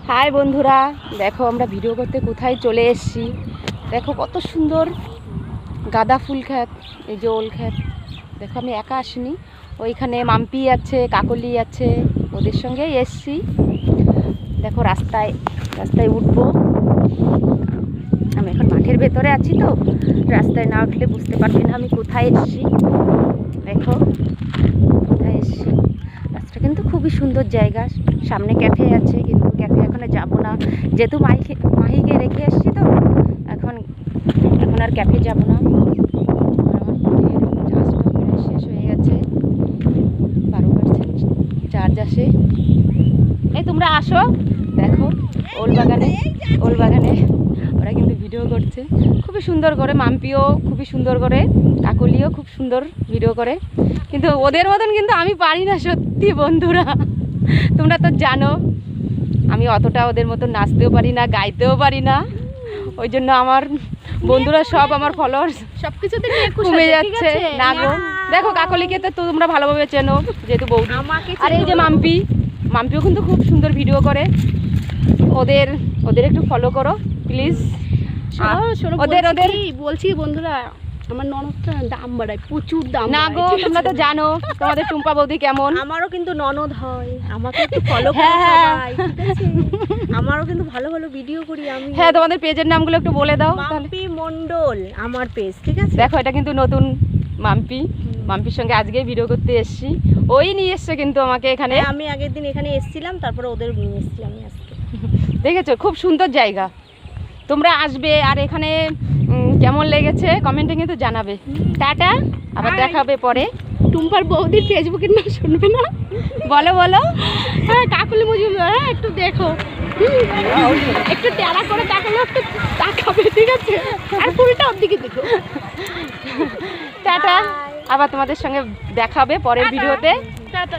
High বন্ধুরা, দেখো আমরা ভিডিও করতে কোথায় চলে এসেছি। দেখো কত সুন্দর গাঁদা ফুল ক্ষেত, এই যে ওল ক্ষেত। দেখো আমি একা আসিনি, ওইখানে মাম্পি আছে, কাকলি আছে, ওদের সঙ্গেই এসছি। দেখো রাস্তায় উঠবো। আমি এখন মাঠের ভেতরে আছি, তো রাস্তায় না উঠলে বুঝতে পারবে না আমি কোথায় এসছি। দেখো কোথায় এসছি। রাস্তা কিন্তু খুবই সুন্দর জায়গা, সামনে ক্যাফে আছে, কিন্তু ক্যাফে এখন যাবো না, যেহেতু মাহিকে রেখে এসছি, তো এখন আর ক্যাফে যাবো না। আমার ফোনের চার্জটা প্রায় শেষ হয়ে গেছে, 12% চার্জ আসে। এই তোমরা আসো, দেখো ওল বাগানে ওরা কিন্তু ভিডিও করছে খুবই সুন্দর করে। মাম্পিও খুবই সুন্দর করে, কাকলিও খুব সুন্দর ভিডিও করে, কিন্তু ওদের মতন কিন্তু আমি পারি না সত্যি বন্ধুরা। তোমরা তো জানো আমি অতটা ওদের মতন নাচতেও পারি না, গাইতেও পারি না। ওই জন্য আমার বন্ধুরা সব, আমার ফলোয়ার্স সব কিছুতে কমে যাচ্ছে না গো। দেখো কাকলিকে তো তোমরা ভালোভাবে চেনো, যেহেতু বৌদি। আর এই যে মাম্পিও কিন্তু খুব সুন্দর ভিডিও করে। ওদের একটু ফলো করো প্লিজ। ওদের বলছি বন্ধুরা, আমার ননদটা দাম বাড়ায়, প্রচুর দাম না গো, তোমরা তো জানো তোমাদের টুম্পা বৌদি কেমন। আমারও কিন্তু ননদ হয়, আমাকে একটু ফলো করো সবাই, ঠিক আছে? আমারও কিন্তু ভালো ভালো ভিডিও করি আমি। হ্যাঁ, তোমাদের পেজের নামগুলো একটু বলে দাও তাহলে। মাম্পি মণ্ডল আমার পেজ, ঠিক আছে? দেখো এটা কিন্তু নতুন মাম্পির সঙ্গে আজকেই ভিডিও করতে এসেছি। ওই নিয়ে এসছে কিন্তু আমাকে এখানে। আমি আগের দিন এখানে এসেছিলাম, তারপরে ওদের নিয়ে এসেছি আমি আজকে। দেখেছো খুব সুন্দর জায়গা, তোমরা আসবে। আর এখানে কেমন লেগেছে কমেন্টে কিন্তু জানাবে। টাটা, আবার দেখা হবে পরে। টুম্পার বৌদির ফেসবুকের নাম শুনবে না? বলো। হ্যাঁ, কাকুলি মজুমদার, হ্যাঁ একটু দেখো, একটু টেরা করে তাকালে একটু তাকাবে, ঠিক আছে? আর ফুলটা ওর দিকে দেখো। টাটা, আবার তোমাদের সঙ্গে দেখা হবে পরের ভিডিওতে। টাটা।